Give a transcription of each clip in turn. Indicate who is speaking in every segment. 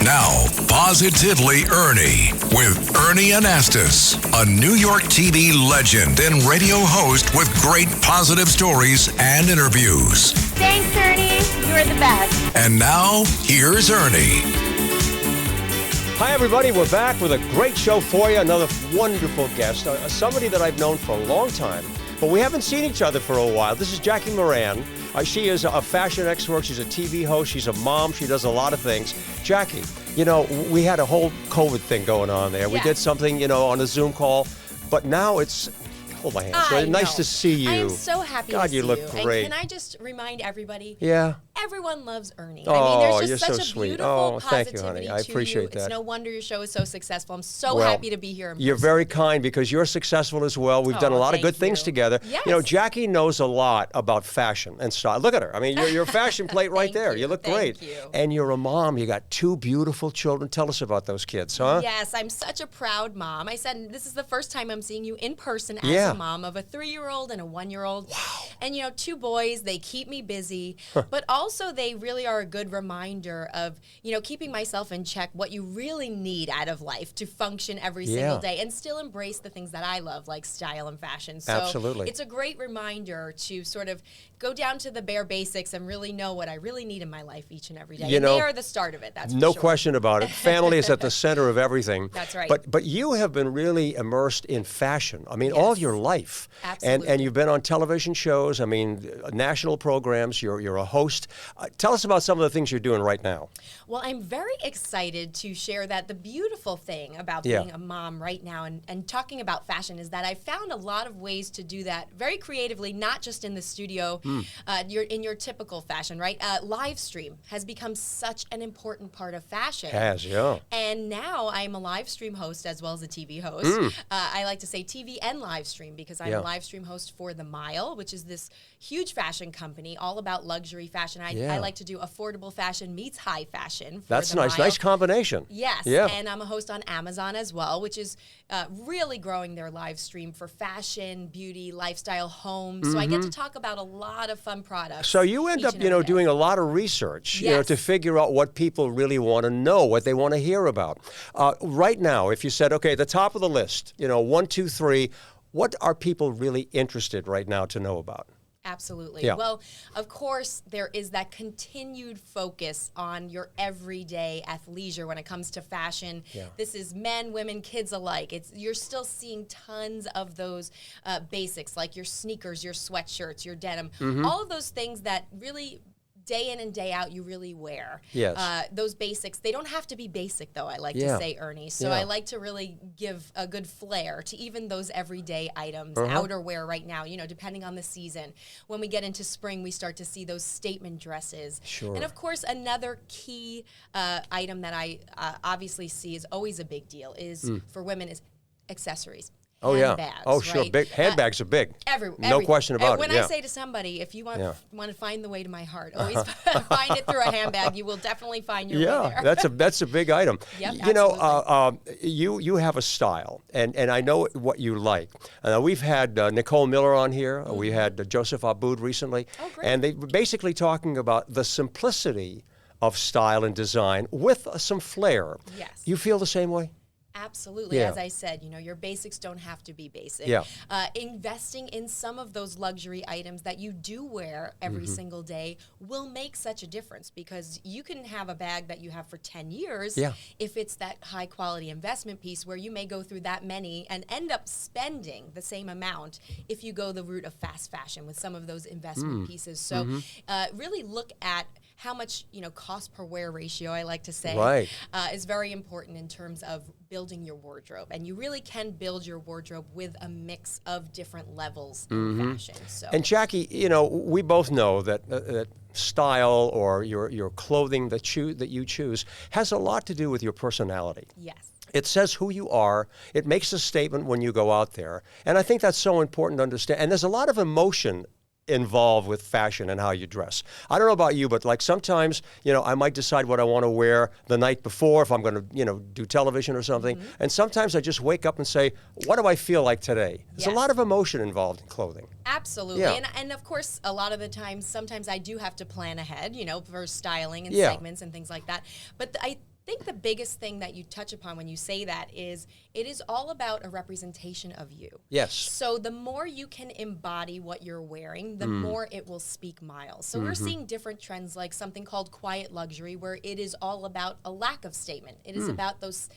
Speaker 1: Now, Positively Ernie with Ernie Anastas, a New York TV legend and radio host with great positive stories and interviews.
Speaker 2: Thanks, Ernie. You're the best.
Speaker 1: And now, here's Ernie.
Speaker 3: Hi, everybody. We're back with a great show for you. Another wonderful guest, somebody that I've known for a long time, but we haven't seen each other for a while. This is Jackie Miranne. She is a fashion expert. She's a TV host. She's a mom. She does a lot of things. Jackie, you know, we had a whole COVID thing going on there. We did something, you know, on a Zoom call, but now it's... Hold my hand. So nice to see you.
Speaker 2: I am so happy to see you.
Speaker 3: God, you look great.
Speaker 2: And can I just remind everybody?
Speaker 3: Yeah.
Speaker 2: Everyone loves Ernie.
Speaker 3: Oh,
Speaker 2: I mean, there's
Speaker 3: you're
Speaker 2: just
Speaker 3: so
Speaker 2: such a
Speaker 3: sweet.
Speaker 2: beautiful
Speaker 3: Thank you,
Speaker 2: positivity
Speaker 3: honey. I appreciate
Speaker 2: to you.
Speaker 3: that.
Speaker 2: It's no wonder your show is so successful. I'm so happy to be here in person.
Speaker 3: You're very kind because you're successful as well. We've done a lot of good things together.
Speaker 2: Yes.
Speaker 3: You know, Jackie knows a lot about fashion and style. Look at her. I mean, you're a fashion plate right there. You look great.
Speaker 2: Thank you.
Speaker 3: And you're a mom. You got two beautiful children. Tell us about those kids, huh?
Speaker 2: Yes, I'm such a proud mom. I said this is the first time I'm seeing you in person as a mom of a 3-year-old and a 1-year-old.
Speaker 3: Wow.
Speaker 2: And, you know, 2 boys, they keep me busy, but also they really are a good reminder of, you know, keeping myself in check, what you really need out of life to function every single day and still embrace the things that I love, like style and fashion. So
Speaker 3: absolutely.
Speaker 2: It's a great reminder to sort of go down to the bare basics and really know what I really need in my life each and every day.
Speaker 3: You
Speaker 2: and
Speaker 3: know,
Speaker 2: they are the start of it, that's
Speaker 3: no
Speaker 2: for sure.
Speaker 3: question about it. Family is at the center of everything.
Speaker 2: That's right.
Speaker 3: But you have been really immersed in fashion. I mean, all your life.
Speaker 2: Absolutely.
Speaker 3: And you've been on television shows, I mean, national programs, you're a host. Tell us about some of the things you're doing right now.
Speaker 2: Well, I'm very excited to share that the beautiful thing about being a mom right now and talking about fashion is that I found a lot of ways to do that very creatively, not just in the studio, in your typical fashion, right? Live stream has become such an important part of fashion. And now I'm a live stream host as well as a TV host. I like to say TV and live stream because I'm a live stream host for The Mile, which is this huge fashion company all about luxury fashion. I like to do affordable fashion meets high fashion.
Speaker 3: That's nice. Nice combination.
Speaker 2: Yes.
Speaker 3: Yeah.
Speaker 2: And I'm a host on Amazon as well, which is really growing their live stream for fashion, beauty, lifestyle, home. So I get to talk about a lot of fun products.
Speaker 3: So you end up, you know, doing a lot of research, you know, to figure out what people really want to know, what they want to hear about. Right now, if you said, okay, at the top of the list, you know, 1, 2, 3, what are people really interested right now to know about?
Speaker 2: Absolutely. Yeah. Well, of course, there is that continued focus on your everyday athleisure when it comes to fashion. Yeah. This is men, women, kids alike. You're still seeing tons of those basics, like your sneakers, your sweatshirts, your denim, all of those things that really day in and day out you really wear.
Speaker 3: Yes.
Speaker 2: Those basics, they don't have to be basic though, I like to say, Ernie. So I like to really give a good flair to even those everyday items, outerwear right now, you know, depending on the season. When we get into spring, we start to see those statement dresses. Sure. And of course, another key item that I obviously see is always a big deal is for women is accessories.
Speaker 3: Oh,
Speaker 2: handbags,
Speaker 3: Oh, sure.
Speaker 2: right?
Speaker 3: Big handbags are big.
Speaker 2: No
Speaker 3: question about it.
Speaker 2: When I say to somebody, if you want to find the way to my heart, always find it through a handbag. You will definitely find your way there.
Speaker 3: that's a big item.
Speaker 2: Yep,
Speaker 3: you know, you have a style, and I know what you like. We've had Nicole Miller on here. We had Joseph Aboud recently. Oh, great. And they were basically talking about the simplicity of style and design with some flair.
Speaker 2: Yes.
Speaker 3: You feel the same way?
Speaker 2: Absolutely. As I said, you know, your basics don't have to be basic. Yeah. Investing in some of those luxury items that you do wear every single day will make such a difference because you can have a bag that you have for 10 years if it's that high quality investment piece where you may go through that many and end up spending the same amount if you go the route of fast fashion with some of those investment pieces. So really look at how much, you know, cost per wear ratio, I like to say, is very important in terms of building your wardrobe. And you really can build your wardrobe with a mix of different levels in fashion. So.
Speaker 3: And Jackie, you know, we both know that style or your clothing that you choose has a lot to do with your personality.
Speaker 2: Yes.
Speaker 3: It says who you are. It makes a statement when you go out there. And I think that's so important to understand. And there's a lot of emotion involved with fashion and how you dress. I don't know about you, but like sometimes, you know, I might decide what I want to wear the night before if I'm going to, you know, do television or something. And sometimes I just wake up and say, what do I feel like today? There's a lot of emotion involved in clothing.
Speaker 2: Absolutely. Yeah. And of course, a lot of the times, sometimes I do have to plan ahead, you know, for styling and segments and things like that. But think the biggest thing that you touch upon when you say that is it is all about a representation of you.
Speaker 3: Yes.
Speaker 2: So the more you can embody what you're wearing, the more it will speak miles. So we're seeing different trends like something called quiet luxury, where it is all about a lack of statement. It is about those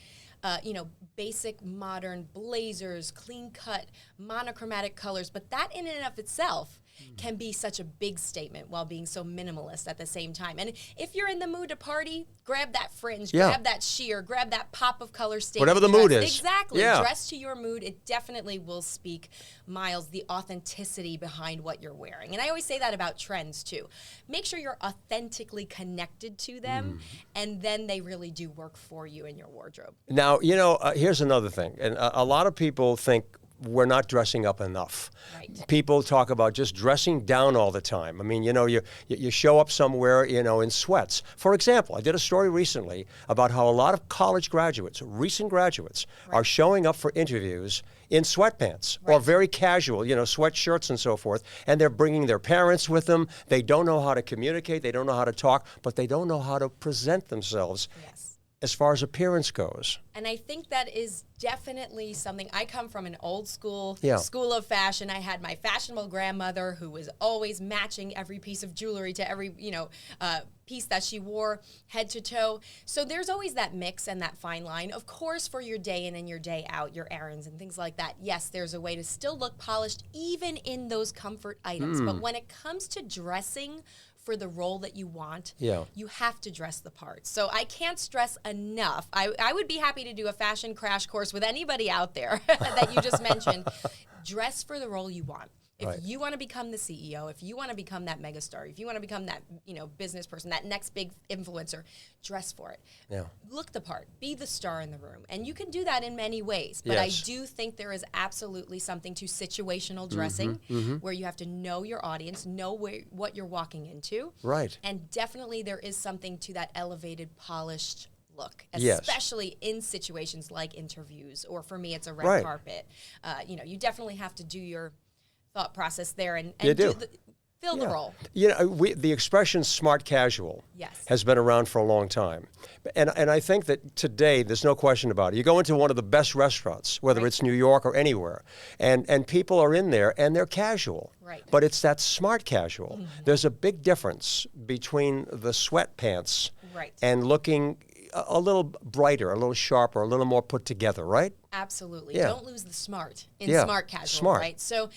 Speaker 2: basic modern blazers, clean cut, monochromatic colors. But that in and of itself can be such a big statement while being so minimalist at the same time. And if you're in the mood to party, grab that fringe, grab that sheer, grab that pop of color statement.
Speaker 3: Whatever the mood is.
Speaker 2: Exactly. Dress to your mood. It definitely will speak miles, the authenticity behind what you're wearing. And I always say that about trends too. Make sure you're authentically connected to them, and then they really do work for you in your wardrobe.
Speaker 3: Now, here's another thing. And a lot of people think we're not dressing up enough.
Speaker 2: Right.
Speaker 3: People talk about just dressing down all the time. I mean, you show up somewhere, in sweats. For example, I did a story recently about how a lot of college graduates, recent graduates, are showing up for interviews in sweatpants or very casual, sweatshirts and so forth, and they're bringing their parents with them. They don't know how to communicate, they don't know how to talk, but they don't know how to present themselves.
Speaker 2: Yes.
Speaker 3: As far as appearance goes.
Speaker 2: And I think that is definitely something. I come from an old school school of fashion. I had my fashionable grandmother who was always matching every piece of jewelry to every, piece that she wore head to toe. So there's always that mix and that fine line. Of course, for your day in and your day out, your errands and things like that, yes, there's a way to still look polished even in those comfort items. But when it comes to dressing for the role that you want, you have to dress the part. So I can't stress enough. I would be happy to do a fashion crash course with anybody out there that you just mentioned. Dress for the role you want. If you want to become the CEO, if you want to become that megastar, if you want to become that business person, that next big influencer, dress for it.
Speaker 3: Yeah.
Speaker 2: Look the part. Be the star in the room. And you can do that in many ways. But I do think there is absolutely something to situational dressing where you have to know your audience, know what you're walking into.
Speaker 3: Right.
Speaker 2: And definitely there is something to that elevated, polished look, especially in situations like interviews, or for me, it's a red carpet. You definitely have to do your thought process there and fill the role.
Speaker 3: The expression smart casual has been around for a long time. And I think that today, there's no question about it. You go into one of the best restaurants, whether it's New York or anywhere, and people are in there and they're casual.
Speaker 2: Right.
Speaker 3: But it's that smart casual. There's a big difference between the sweatpants and looking a little brighter, a little sharper, a little more put together, right?
Speaker 2: Absolutely.
Speaker 3: Yeah.
Speaker 2: Don't lose the smart in smart casual,
Speaker 3: smart.
Speaker 2: right? So,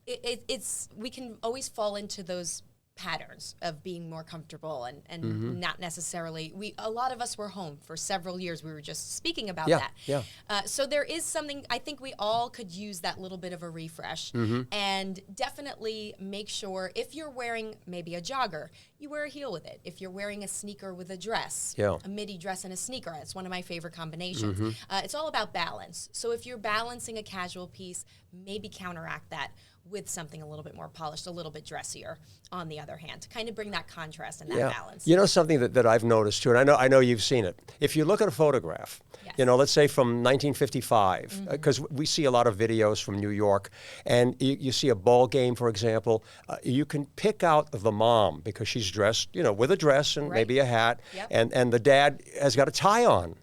Speaker 2: it's we can always fall into those patterns of being more comfortable and not necessarily, a lot of us were home for several years. We were just speaking about that.
Speaker 3: Yeah.
Speaker 2: So there is something, I think we all could use that little bit of a refresh, and definitely make sure if you're wearing maybe a jogger, you wear a heel with it. If you're wearing a sneaker with a dress, a midi dress and a sneaker, it's one of my favorite combinations. It's all about balance. So if you're balancing a casual piece, maybe counteract that with something a little bit more polished, a little bit dressier on the other hand, to kind of bring that contrast and that balance.
Speaker 3: Something that I've noticed too, and I know you've seen it. If you look at a photograph, let's say from 1955, because we see a lot of videos from New York, and you see a ball game, for example, you can pick out the mom because she's dressed, with a dress and maybe a hat, and the dad has got a tie on,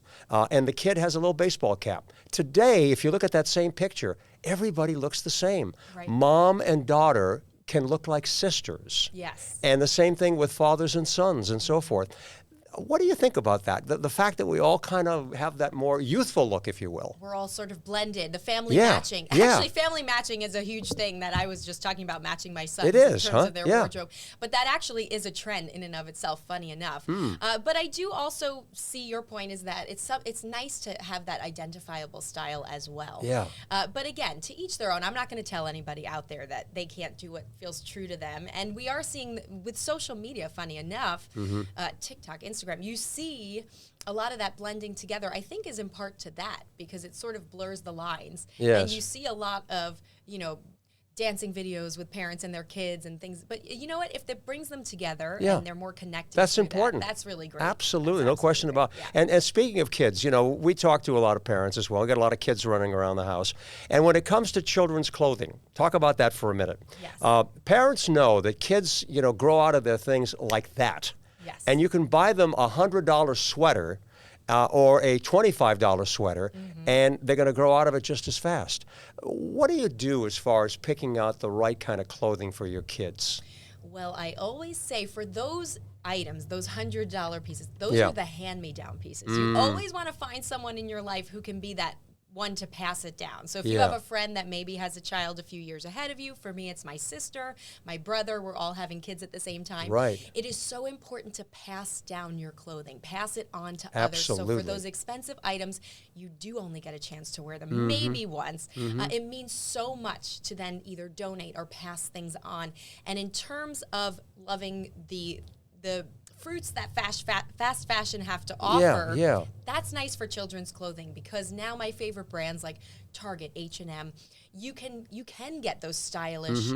Speaker 3: and the kid has a little baseball cap. Today, if you look at that same picture, everybody looks the same.
Speaker 2: Right.
Speaker 3: Mom and daughter can look like sisters.
Speaker 2: Yes.
Speaker 3: And the same thing with fathers and sons and so forth. What do you think about that? The fact that we all kind of have that more youthful look, if you will.
Speaker 2: We're all sort of blended. The family matching. Actually, family matching is a huge thing that I was just talking about, matching my sons in terms of their wardrobe. But that actually is a trend in and of itself, funny enough. But I do also see your point is that it's nice to have that identifiable style as well.
Speaker 3: Yeah.
Speaker 2: But again, to each their own. I'm not going to tell anybody out there that they can't do what feels true to them. And we are seeing with social media, funny enough, TikTok, Instagram, you see a lot of that blending together, I think, is in part to that, because it sort of blurs the lines.
Speaker 3: Yes.
Speaker 2: And you see a lot of, dancing videos with parents and their kids and things. But you know what? If it brings them together and they're more connected,
Speaker 3: that's important.
Speaker 2: That's really great.
Speaker 3: Absolutely, no question about it. And speaking of kids, we talk to a lot of parents as well. We got a lot of kids running around the house. And when it comes to children's clothing, talk about that for a minute.
Speaker 2: Yes.
Speaker 3: Parents know that kids, grow out of their things like that.
Speaker 2: Yes.
Speaker 3: And you can buy them a $100 sweater or a $25 sweater, and they're going to grow out of it just as fast. What do you do as far as picking out the right kind of clothing for your kids?
Speaker 2: Well, I always say for those items, those $100 pieces, those are the hand-me-down pieces. You always want to find someone in your life who can be that one to pass it down. So if you have a friend that maybe has a child a few years ahead of you, for me it's my sister, my brother, we're all having kids at the same time.
Speaker 3: Right.
Speaker 2: It is so important to pass down your clothing, pass it on to
Speaker 3: Absolutely.
Speaker 2: others. So for those expensive items, you do only get a chance to wear them maybe once. It means so much to then either donate or pass things on. And in terms of loving the fruits that fast fashion have to offer, that's nice for children's clothing, because now my favorite brands like Target, H&M, you can get those stylish,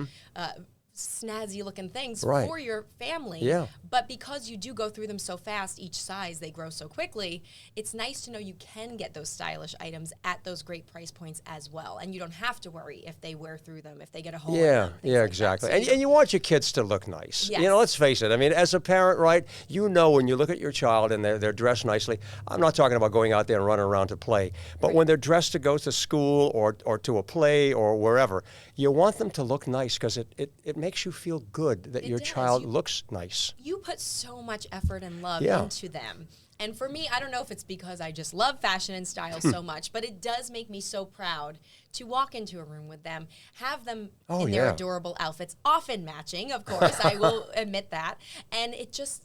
Speaker 2: snazzy looking things for your family. But because you do go through them so fast, each size, they grow so quickly, it's nice to know you can get those stylish items at those great price points as well. And you don't have to worry if they wear through them, if they get a hole in them.
Speaker 3: Yeah,
Speaker 2: like
Speaker 3: exactly.
Speaker 2: So
Speaker 3: and you want your kids to look nice.
Speaker 2: Yes.
Speaker 3: You know, let's face it. I mean, as a parent, right, you know when you look at your child and they're dressed nicely, I'm not talking about going out there and running around to play, but when they're dressed to go to school or to a play or wherever, you want them to look nice, because it makes you feel good that your child looks nice.
Speaker 2: You put so much effort and love into them. And for me, I don't know if it's because I just love fashion and style so much, but it does make me so proud to walk into a room with them, have them in their adorable outfits, often matching, of course, I will admit that. And it just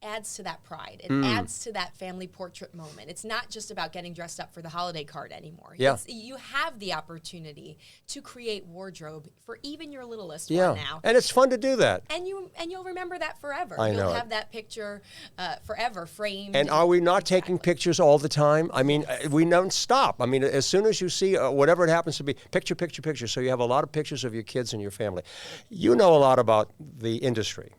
Speaker 2: adds to that pride. It adds to that family portrait moment. It's not just about getting dressed up for the holiday card anymore. You have the opportunity to create wardrobe for even your littlest one now.
Speaker 3: And it's fun to do that.
Speaker 2: And you'll remember that forever.
Speaker 3: You'll
Speaker 2: have that picture forever framed.
Speaker 3: And are we not taking pictures all the time? I mean, we don't stop. I mean, as soon as you see whatever it happens to be, picture. So you have a lot of pictures of your kids and your family. You know a lot about the industry.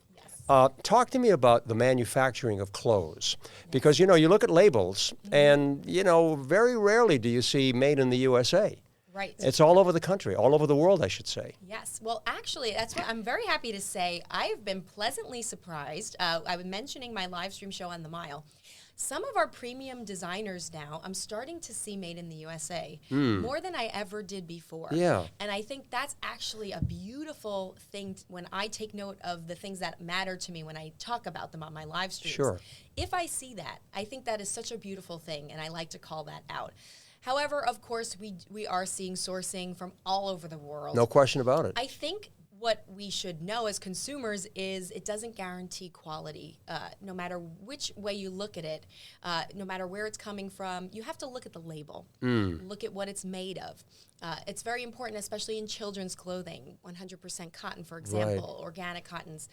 Speaker 3: Talk to me about the manufacturing of clothes, because, you know, you look at labels and, you know, very rarely do you see made in the USA.
Speaker 2: Right.
Speaker 3: It's all over the country, all over the world, I should say.
Speaker 2: Yes. Well, actually, that's what I'm very happy to say. I've been pleasantly surprised. I was mentioning my live stream show on the Mile. Some of our premium designers now, I'm starting to see made in the USA more than I ever did before. And I think that's actually a beautiful thing when I take note of the things that matter to me when I talk about them on my live streams. If I see that, I think that is such a beautiful thing, and I like to call that out. However, of course, we are seeing sourcing from all over the world.
Speaker 3: No question about it.
Speaker 2: I think what we should know as consumers is it doesn't guarantee quality. No matter which way you look at it, no matter where it's coming from, you have to look at the label. Look at what it's made of. It's very important, especially in children's clothing. 100% cotton, for example, organic cottons,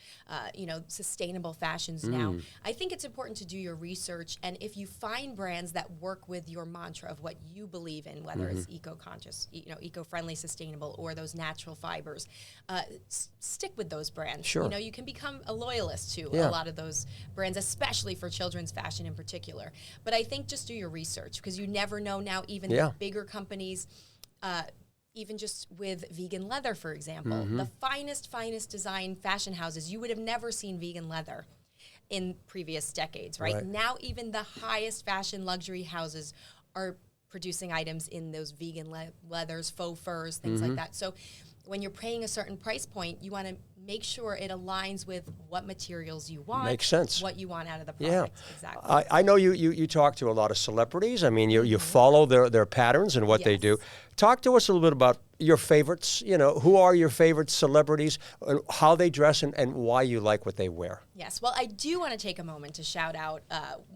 Speaker 2: sustainable fashions now. I think it's important to do your research, and if you find brands that work with your mantra of what you believe in, whether it's eco-conscious, eco-friendly, sustainable, or those natural fibers, stick with those brands. You know, you can become a loyalist to a lot of those brands, especially for children's fashion in particular. But I think just do your research, because you never know now, even the bigger companies, even just with vegan leather, for example, the finest design fashion houses, you would have never seen vegan leather in previous decades, right? Now even the highest fashion luxury houses are producing items in those vegan leathers, faux furs, things like that. So when you're paying a certain price point, you want to make sure it aligns with what materials you want.
Speaker 3: Makes sense.
Speaker 2: What you want out of the product. Exactly.
Speaker 3: I know you talk to a lot of celebrities. I mean, you follow their patterns and what they do. Talk to us a little bit about your favorites. You know, who are your favorite celebrities, how they dress, and why you like what they wear?
Speaker 2: Yes, well, I do want to take a moment to shout out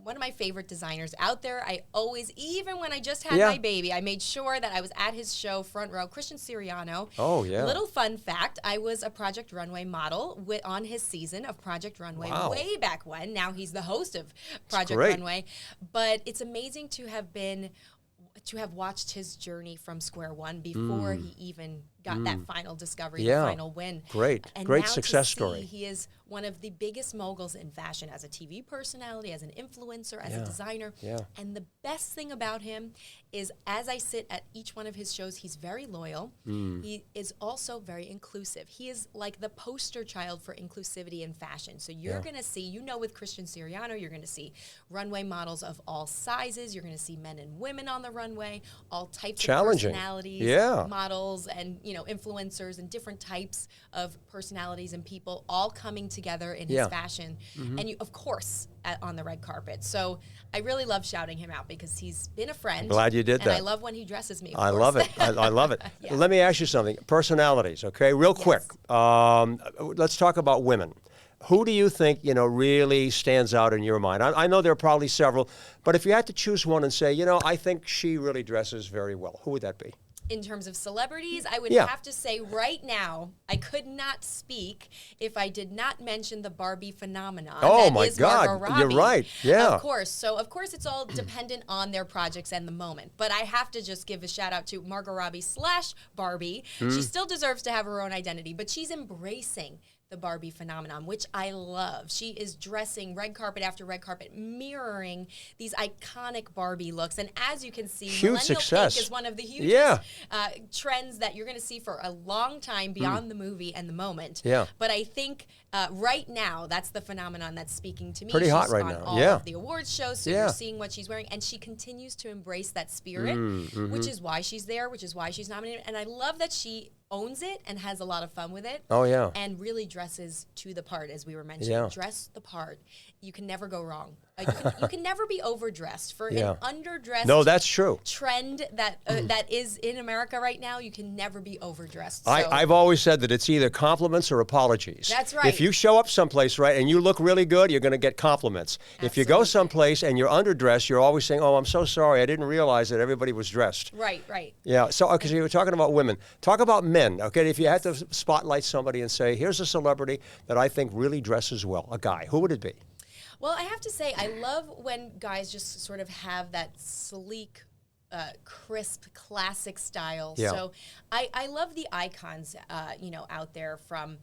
Speaker 2: one of my favorite designers out there. I always, even when I just had my baby, I made sure that I was at his show, front row, Christian Siriano. Oh, yeah. Little fun fact, I was a Project Runway model on his season of Project Runway way back when. Now he's the host of Project Runway. But it's amazing to have watched his journey from square one before he even got that final discovery, the final win.
Speaker 3: Great
Speaker 2: And
Speaker 3: now
Speaker 2: success
Speaker 3: to see
Speaker 2: story. He is one of the biggest moguls in fashion as a TV personality, as an influencer, as a designer.
Speaker 3: Yeah.
Speaker 2: And the best thing about him is, as I sit at each one of his shows, he's very loyal. He is also very inclusive. He is like the poster child for inclusivity in fashion. So you're going to see, you know, with Christian Siriano, you're going to see runway models of all sizes. You're going to see men and women on the runway, all types of personalities, models, and, you know, influencers and different types of personalities and people all coming together in his fashion. And you, of course, on the red carpet. So I really love shouting him out because he's been a friend.
Speaker 3: Glad you did that.
Speaker 2: And I love when he dresses me.
Speaker 3: I love it. I love it. Let me ask you something. Personalities, okay? Real quick. Let's talk about women. Who do you think, you know, really stands out in your mind? I know there are probably several, but if you had to choose one and say, you know, I think she really dresses very well, who would that be?
Speaker 2: In terms of celebrities, I would have to say right now, I could not speak if I did not mention the Barbie phenomenon.
Speaker 3: Oh my God, you're right. Yeah.
Speaker 2: Of course. So, of course, it's all dependent on their projects and the moment. But I have to just give a shout out to Margot Robbie / Barbie. She still deserves to have her own identity, but she's embracing the Barbie phenomenon, which I love. She is dressing red carpet after red carpet, mirroring these iconic Barbie looks. And as you can see,
Speaker 3: huge success.
Speaker 2: Pink is one of the hugest trends that you're going to see for a long time beyond the movie and the moment.
Speaker 3: Yeah.
Speaker 2: But I think right now, that's the phenomenon that's speaking to me.
Speaker 3: Pretty hot right
Speaker 2: now.
Speaker 3: now.
Speaker 2: All of the awards shows, so you're seeing what she's wearing. And she continues to embrace that spirit, which is why she's there, which is why she's nominated. And I love that she owns it and has a lot of fun with it.
Speaker 3: Oh, yeah.
Speaker 2: And really dresses to the part, as we were mentioning. Yeah. Dress the part. You can never go wrong. You can never be overdressed. For an underdressed
Speaker 3: that's true.
Speaker 2: trend that that is in America right now, you can never be overdressed. So.
Speaker 3: I've always said that it's either compliments or apologies.
Speaker 2: That's right.
Speaker 3: If you show up someplace, right, and you look really good, you're going to get compliments. Absolutely. If you go someplace and you're underdressed, you're always saying, oh, I'm so sorry, I didn't realize that everybody was dressed.
Speaker 2: Right, right.
Speaker 3: Yeah, so because you were talking about women. Talk about men, okay? If you had to spotlight somebody and say, here's a celebrity that I think really dresses well, a guy, who would it be?
Speaker 2: Well, I have to say, I love when guys just sort of have that sleek, crisp, classic style. Yeah. So I love the icons, you know, out there from,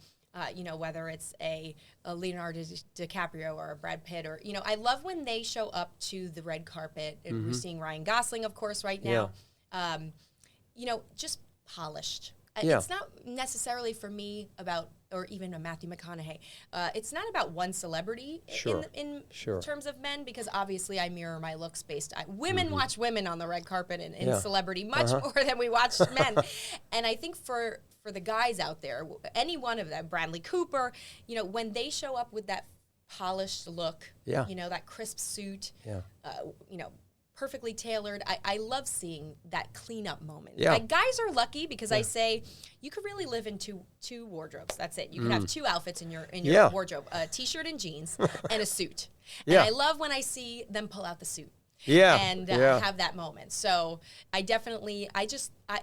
Speaker 2: you know, whether it's a Leonardo DiCaprio or a Brad Pitt, or, you know, I love when they show up to the red carpet. And we're seeing Ryan Gosling, of course, right now. Yeah. You know, just polished. It's not necessarily for me about, or even a Matthew McConaughey. It's not about one celebrity in terms of men, because obviously I mirror my looks based on women. Watch women on the red carpet in celebrity much more than we watch men. And I think for the guys out there, any one of them, Bradley Cooper, you know, when they show up with that polished look, you know, that crisp suit, you know, perfectly tailored. I love seeing that cleanup moment. Yeah. Like, guys are lucky because I say you could really live in two wardrobes. That's it. You can have two outfits in your wardrobe: a t-shirt and jeans, and a suit. And I love when I see them pull out the suit. And have that moment. So I definitely,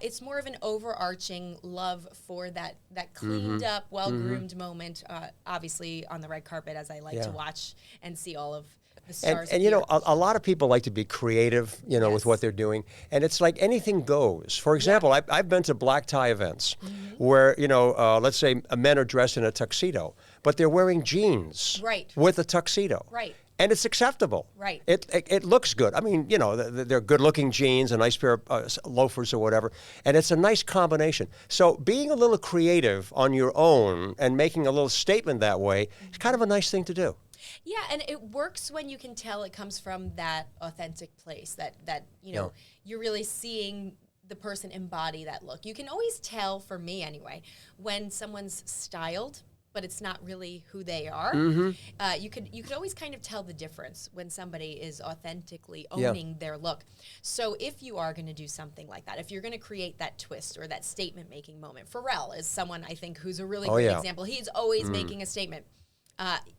Speaker 2: it's more of an overarching love for that cleaned up, well-groomed moment, obviously on the red carpet, as I like to watch and see all of the stars. And you know, a lot of people like to be creative, you know, with what they're doing. And it's like anything goes. For example, I've been to black tie events where, you know, let's say men are dressed in a tuxedo, but they're wearing jeans with a tuxedo. Right. And it's acceptable. Right. It looks good. I mean, you know, they're good-looking jeans, a nice pair of loafers or whatever, and it's a nice combination. So being a little creative on your own and making a little statement that way is kind of a nice thing to do. Yeah, and it works when you can tell it comes from that authentic place, that you know, you're really seeing the person embody that look. You can always tell, for me anyway, when someone's styled, but it's not really who they are. You could always kind of tell the difference when somebody is authentically owning their look. So if you are going to do something like that, if you're going to create that twist or that statement-making moment, Pharrell is someone I think who's a really great example. He's always making a statement.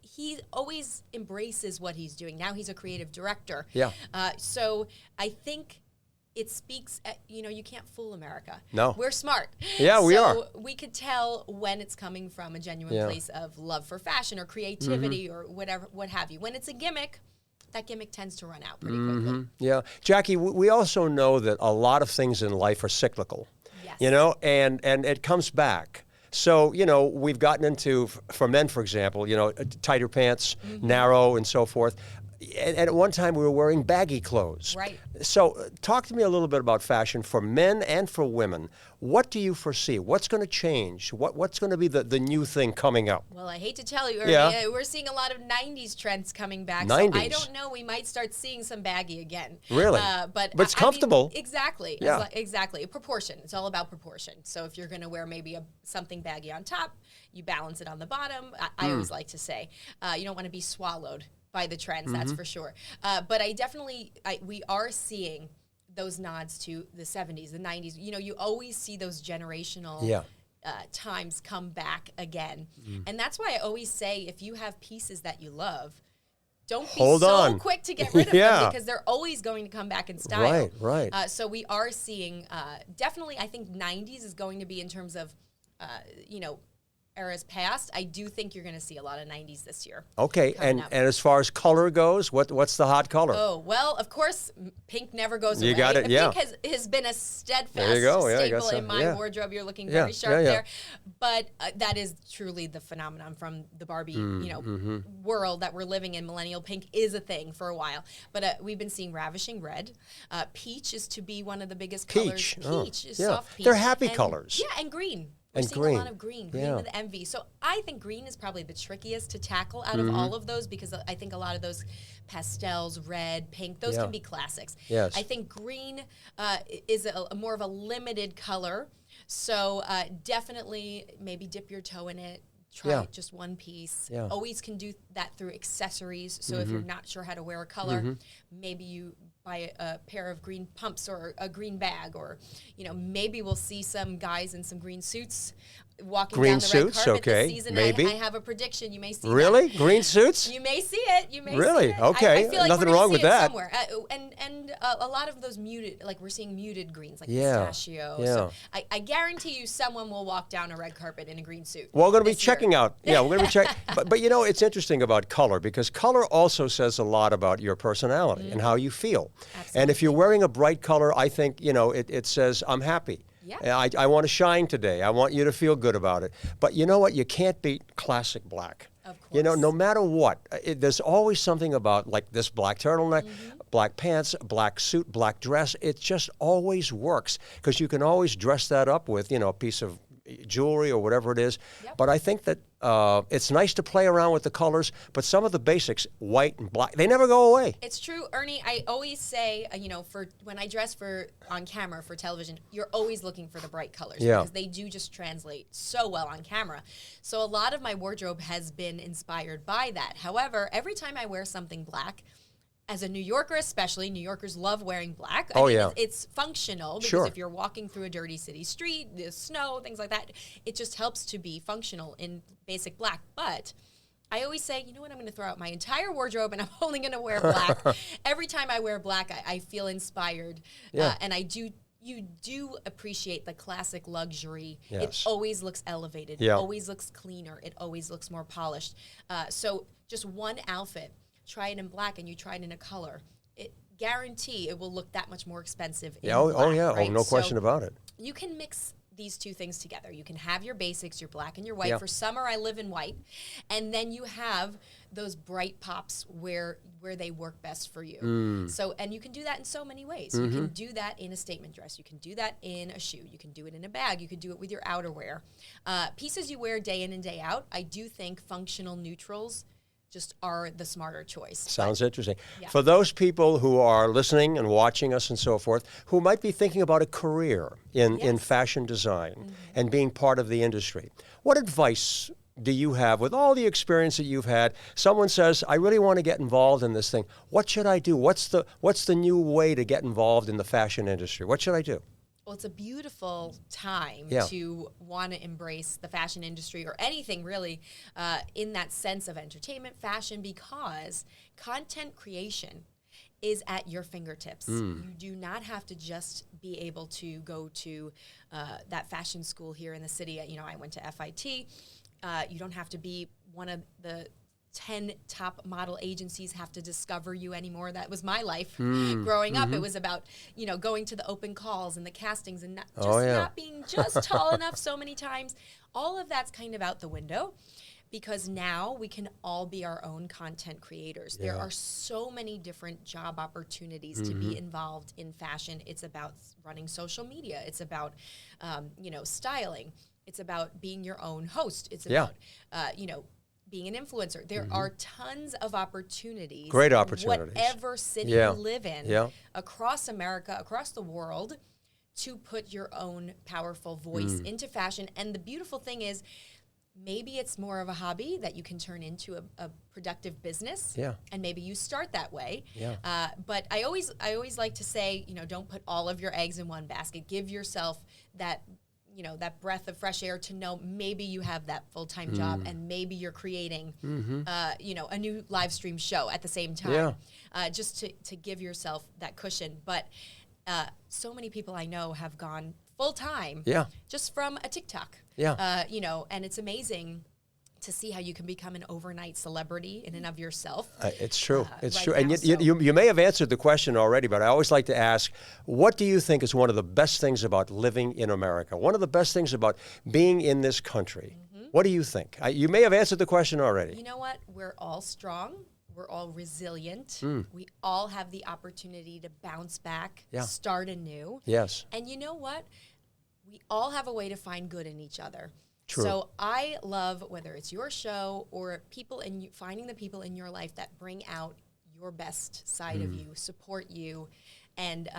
Speaker 2: He always embraces what he's doing. Now he's a creative director. So I think it speaks, you know, you can't fool America. No. We're smart. Yeah, we are. So we could tell when it's coming from a genuine place of love for fashion or creativity or whatever, what have you. When it's a gimmick, that gimmick tends to run out pretty quickly. Yeah. Jackie, we also know that a lot of things in life are cyclical. Yes. You know, and it comes back.
Speaker 3: So, we've gotten into, for men, for example, tighter pants, narrow and so forth. And at one time, we were wearing baggy clothes.
Speaker 2: Right.
Speaker 3: So talk to me a little bit about fashion for men and for women. What do you foresee? What's going to change? What's going to be the new thing coming up?
Speaker 2: Well, I hate to tell you, Ernie, we're seeing a lot of 90s trends coming back.
Speaker 3: 90s.
Speaker 2: So I don't know. We might start seeing some baggy again.
Speaker 3: Really?
Speaker 2: But
Speaker 3: it's comfortable.
Speaker 2: Exactly.
Speaker 3: Yeah.
Speaker 2: Exactly. Proportion. It's all about proportion. So if you're going to wear maybe something baggy on top, you balance it on the bottom. I always like to say, you don't want to be swallowed by the trends, that's for sure. But we are seeing those nods to the 70s, the 90s. You always see those generational times come back again. And that's why I always say, if you have pieces that you love, don't be so quick to get rid of them, because they're always going to come back in style.
Speaker 3: Right.
Speaker 2: So we are seeing, definitely, I think 90s is going to be, in terms of, eras past, I do think you're going to see a lot of 90s this year.
Speaker 3: Okay, and as far as color goes, what's the hot color?
Speaker 2: Oh, well, of course, pink never goes away.
Speaker 3: You got it, yeah.
Speaker 2: Pink has been a steadfast staple in my wardrobe. You're looking very sharp there. But that is truly the phenomenon from the Barbie world that we're living in. Millennial pink is a thing for a while. But we've been seeing ravishing red. Peach is to be one of the biggest colors. Peach is soft peach.
Speaker 3: They're happy colors.
Speaker 2: Yeah, and green. We're seeing a lot of green with envy. So I think green is probably the trickiest to tackle out of all of those, because I think a lot of those pastels, red, pink, those can be classics.
Speaker 3: Yes.
Speaker 2: I think green is a more of a limited color. So definitely maybe dip your toe in it. Try just one piece. Always can do that through accessories. So if you're not sure how to wear a color, maybe you buy a pair of green pumps or a green bag, or maybe we'll see some guys in some green suits walking down the red carpet this season.
Speaker 3: Maybe.
Speaker 2: I have a prediction. You may see
Speaker 3: Really?
Speaker 2: that.
Speaker 3: Green suits?
Speaker 2: You may see it. You may
Speaker 3: really?
Speaker 2: see it.
Speaker 3: Okay.
Speaker 2: I feel like
Speaker 3: nothing
Speaker 2: we're
Speaker 3: wrong with that.
Speaker 2: Somewhere. And a lot of those muted, like we're seeing muted greens, like pistachio. So I guarantee you someone will walk down a red carpet in a green suit.
Speaker 3: Well, we're going to be checking out. Yeah, we're going to be checking. But it's interesting about color, because color also says a lot about your personality and how you feel.
Speaker 2: Absolutely.
Speaker 3: And if you're wearing a bright color, I think, it says, I'm happy.
Speaker 2: Yeah.
Speaker 3: I want to shine today. I want you to feel good about it. But you know what? You can't beat classic black.
Speaker 2: Of course.
Speaker 3: No matter what, there's always something about, like, this black turtleneck, black pants, black suit, black dress. It just always works, because you can always dress that up with, a piece of jewelry or whatever it is.
Speaker 2: Yep.
Speaker 3: But I think that it's nice to play around with the colors, but some of the basics, white and black, they never go away.
Speaker 2: It's true, Ernie. I always say, for when I dress on camera for television, you're always looking for the bright colors, because they do just translate so well on camera. So a lot of my wardrobe has been inspired by that. However, every time I wear something black, as a New Yorker especially, New Yorkers love wearing black. I mean, it's functional, because if you're walking through a dirty city street, there's snow, things like that, it just helps to be functional in basic black. But I always say, you know what, I'm going to throw out my entire wardrobe and I'm only going to wear black. Every time I wear black, I feel inspired. And you do appreciate the classic luxury.
Speaker 3: Yes.
Speaker 2: It always looks elevated. It always looks cleaner. It always looks more polished. So just one outfit, try it in black and you try it in a color, guarantee it will look that much more expensive in black, right?
Speaker 3: No question about it.
Speaker 2: You can mix these two things together. You can have your basics, your black and your white. For summer, I live in white. And then you have those bright pops where they work best for you. So, and you can do that in so many ways. You can do that in a statement dress. You can do that in a shoe. You can do it in a bag. You can do it with your outerwear. Pieces you wear day in and day out, I do think functional neutrals just are the smarter choice.
Speaker 3: Sounds interesting. For those people who are listening and watching us and so forth, who might be thinking about a career in fashion design and being part of the industry, what advice do you have, with all the experience that you've had? Someone says, I really want to get involved in this thing. What should I do? What's the new way to get involved in the fashion industry? What should I do?
Speaker 2: Well, it's a beautiful time to want to embrace the fashion industry, or anything really, in that sense of entertainment, fashion, because content creation is at your fingertips. You do not have to just be able to go to that fashion school here in the city. I went to FIT. You don't have to be one of the 10 top model agencies have to discover you anymore. That was my life growing up. It was about, going to the open calls and the castings and not being just tall enough so many times. All of that's kind of out the window because now we can all be our own content creators. There are so many different job opportunities to be involved in fashion. It's about running social media. It's about, styling. It's about being your own host. It's about, being an influencer. There are tons of opportunities.
Speaker 3: Great opportunities.
Speaker 2: Whatever city you live in, across America, across the world, to put your own powerful voice into fashion. And the beautiful thing is, maybe it's more of a hobby that you can turn into a productive business. Yeah. And maybe you start that way. Yeah. But I always like to say, don't put all of your eggs in one basket. Give yourself that breath of fresh air to know maybe you have that full-time job and maybe you're creating, a new live stream show at the same time, just to give yourself that cushion. But so many people I know have gone full-time just from a TikTok, and it's amazing to see how you can become an overnight celebrity in and of yourself.
Speaker 3: It's true. It's true. And you may have answered the question already, but I always like to ask, what do you think is one of the best things about living in America? One of the best things about being in this country? What do you think? You may have answered the question already.
Speaker 2: You know what? We're all strong. We're all resilient. We all have the opportunity to bounce back, start anew. Yes. And you know what? We all have a way to find good in each other. True. So I love, whether it's your show or finding the people in your life that bring out your best side of you, support you, and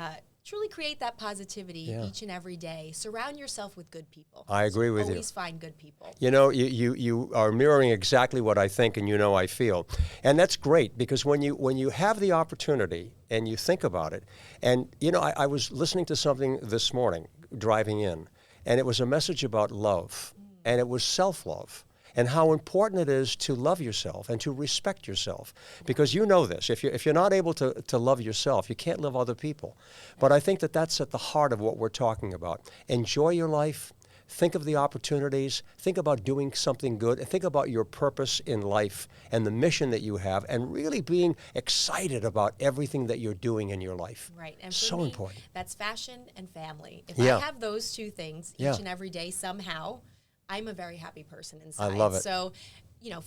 Speaker 2: truly create that positivity each and every day. Surround yourself with good people.
Speaker 3: I agree with you.
Speaker 2: Always find good people.
Speaker 3: You are mirroring exactly what I think and I feel. And that's great because when you have the opportunity and you think about it, and I was listening to something this morning driving in, and it was a message about love. And it was self-love and how important it is to love yourself and to respect yourself. Because you know this, if you're not able to love yourself, you can't love other people. But I think that's at the heart of what we're talking about. Enjoy your life. Think of the opportunities. Think about doing something good. And think about your purpose in life and the mission that you have and really being excited about everything that you're doing in your life.
Speaker 2: Right. And
Speaker 3: so
Speaker 2: for me,
Speaker 3: important.
Speaker 2: That's fashion and family. If I have those two things each and every day somehow, I'm a very happy person inside.
Speaker 3: I love it.
Speaker 2: So,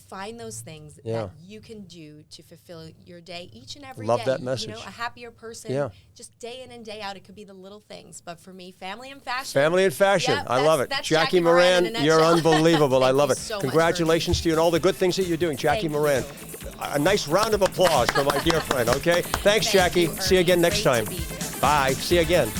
Speaker 2: find those things that you can do to fulfill your day each and every day.
Speaker 3: Love that message.
Speaker 2: A happier person, just day in and day out. It could be the little things. But for me, family and fashion.
Speaker 3: Family and fashion. I love it. Jackie Miranne, you're unbelievable. I love it.
Speaker 2: So
Speaker 3: congratulations to you and all the good things that you're doing. Jackie Miranne. A nice round of applause for my dear friend, okay? Thanks, Jackie. See you again next time. Bye. See you again.